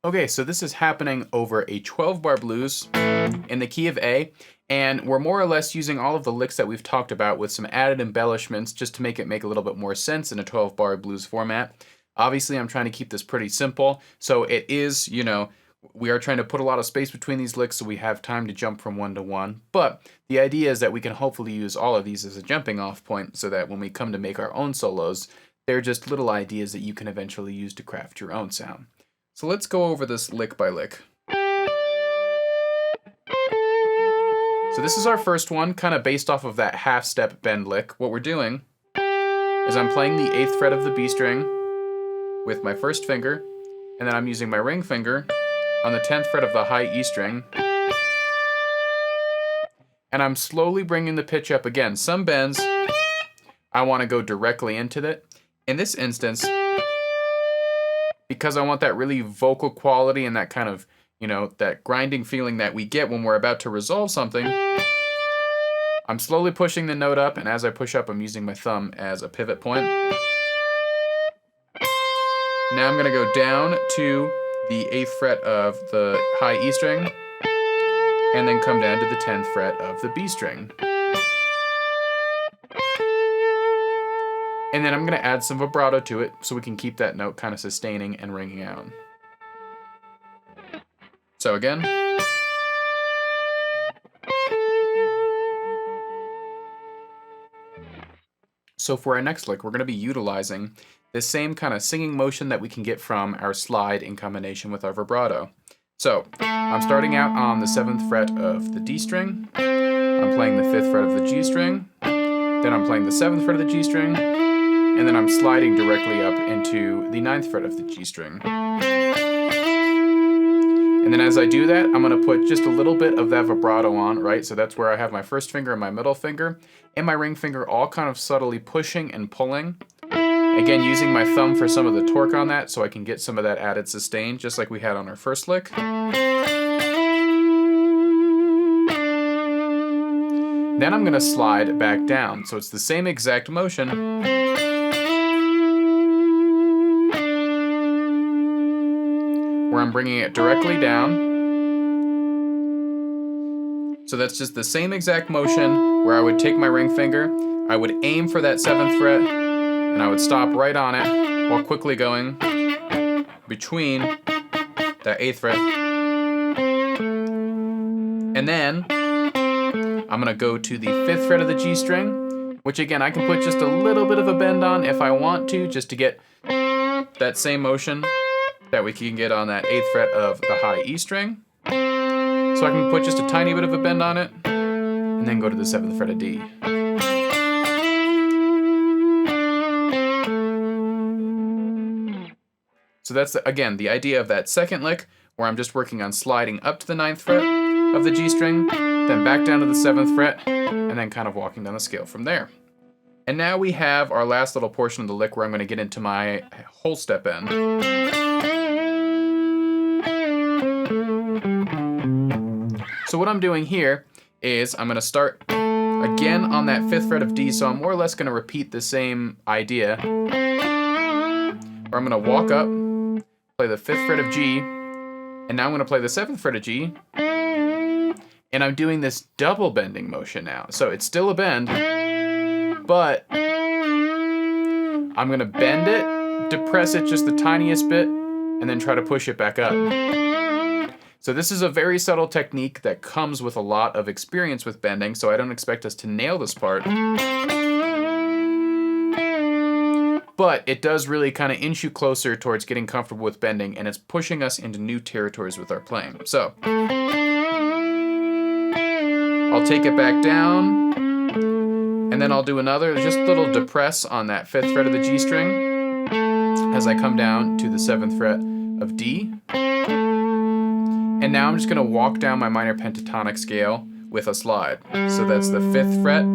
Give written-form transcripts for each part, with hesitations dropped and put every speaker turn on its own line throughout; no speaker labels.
Okay, so this is happening over a 12-bar blues in the key of A, and we're more or less using all of the licks that we've talked about with some added embellishments just to make it make a little bit more sense in a 12-bar blues format. Obviously, I'm trying to keep this pretty simple, so it is, we are trying to put a lot of space between these licks so we have time to jump from one to one, but the idea is that we can hopefully use all of these as a jumping off point so that when we come to make our own solos, they're just little ideas that you can eventually use to craft your own sound. So let's go over this lick by lick. So this is our first one, kind of based off of that half step bend lick. What we're doing is I'm playing the 8th fret of the B string with my first finger, and then I'm using my ring finger on the 10th fret of the high E string, and I'm slowly bringing the pitch up again. Some bends, I want to go directly into it. In this instance, because I want that really vocal quality and that kind of, that grinding feeling that we get when we're about to resolve something, I'm slowly pushing the note up, and as I push up, I'm using my thumb as a pivot point. Now I'm going to go down to the 8th fret of the high E string, and then come down to the 10th fret of the B string. And then I'm going to add some vibrato to it so we can keep that note kind of sustaining and ringing out. So again. So for our next lick, we're going to be utilizing the same kind of singing motion that we can get from our slide in combination with our vibrato. So I'm starting out on the 7th fret of the D string. I'm playing the 5th fret of the G string. Then I'm playing the 7th fret of the G string. And then I'm sliding directly up into the 9th fret of the G string. And then as I do that, I'm going to put just a little bit of that vibrato on, right? So that's where I have my first finger and my middle finger, and my ring finger all kind of subtly pushing and pulling. Again, using my thumb for some of the torque on that so I can get some of that added sustain, just like we had on our first lick. Then I'm going to slide back down. So it's the same exact motion. Where I'm bringing it directly down. So that's just the same exact motion where I would take my ring finger, I would aim for that 7th fret, and I would stop right on it while quickly going between that 8th fret. And then I'm going to go to the 5th fret of the G string, which again I can put just a little bit of a bend on if I want to, just to get that same motion that we can get on that 8th fret of the high E string. So I can put just a tiny bit of a bend on it, and then go to the 7th fret of D. So that's, again, the idea of that second lick, where I'm just working on sliding up to the 9th fret of the G string, then back down to the 7th fret, and then kind of walking down the scale from there. And now we have our last little portion of the lick where I'm going to get into my whole step bend. So what I'm doing here is I'm going to start again on that 5th fret of D, so I'm more or less going to repeat the same idea. Where I'm going to walk up, play the 5th fret of G, and now I'm going to play the 7th fret of G, and I'm doing this double bending motion now. So it's still a bend, but I'm going to bend it, depress it just the tiniest bit, and then try to push it back up. So this is a very subtle technique that comes with a lot of experience with bending, so I don't expect us to nail this part. But it does really kind of inch you closer towards getting comfortable with bending, and it's pushing us into new territories with our playing. So I'll take it back down, and then I'll do another just little depress on that 5th fret of the G string as I come down to the 7th fret of D. And now I'm just going to walk down my minor pentatonic scale with a slide. So that's the 5th fret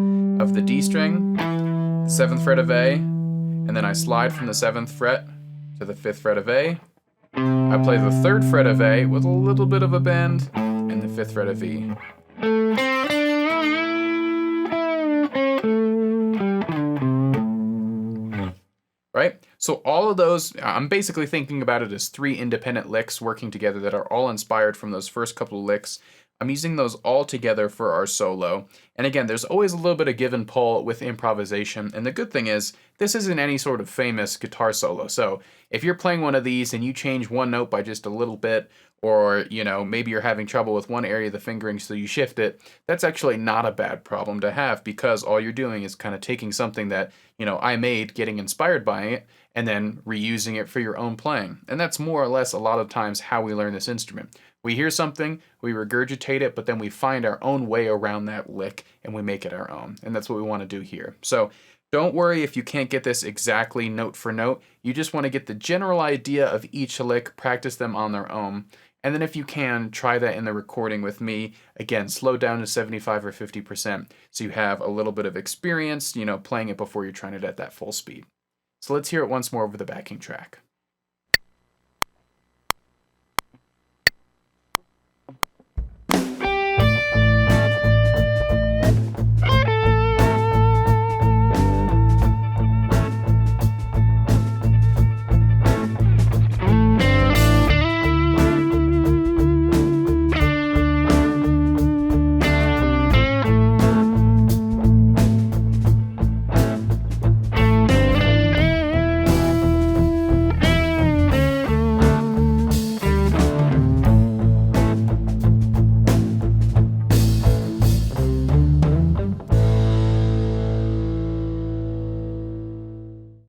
of the D string, 7th fret of A, and then I slide from the 7th fret to the 5th fret of A. I play the 3rd fret of A with a little bit of a bend, and the 5th fret of E. Right? So all of those, I'm basically thinking about it as 3 independent licks working together that are all inspired from those first couple of licks. I'm using those all together for our solo. And again, there's always a little bit of give and pull with improvisation. And the good thing is, this isn't any sort of famous guitar solo. So if you're playing one of these and you change one note by just a little bit, or, you know, maybe you're having trouble with one area of the fingering so you shift it, that's actually not a bad problem to have, because all you're doing is kind of taking something that, you know, I made, getting inspired by it, and then reusing it for your own playing. And that's more or less a lot of times how we learn this instrument. We hear something, we regurgitate it, but then we find our own way around that lick and we make it our own. And that's what we want to do here. So don't worry if you can't get this exactly note for note. You just want to get the general idea of each lick, practice them on their own. And then if you can, try that in the recording with me. Again, slow down to 75 or 50% so you have a little bit of experience, you know, playing it before you're trying it at that full speed. So let's hear it once more over the backing track.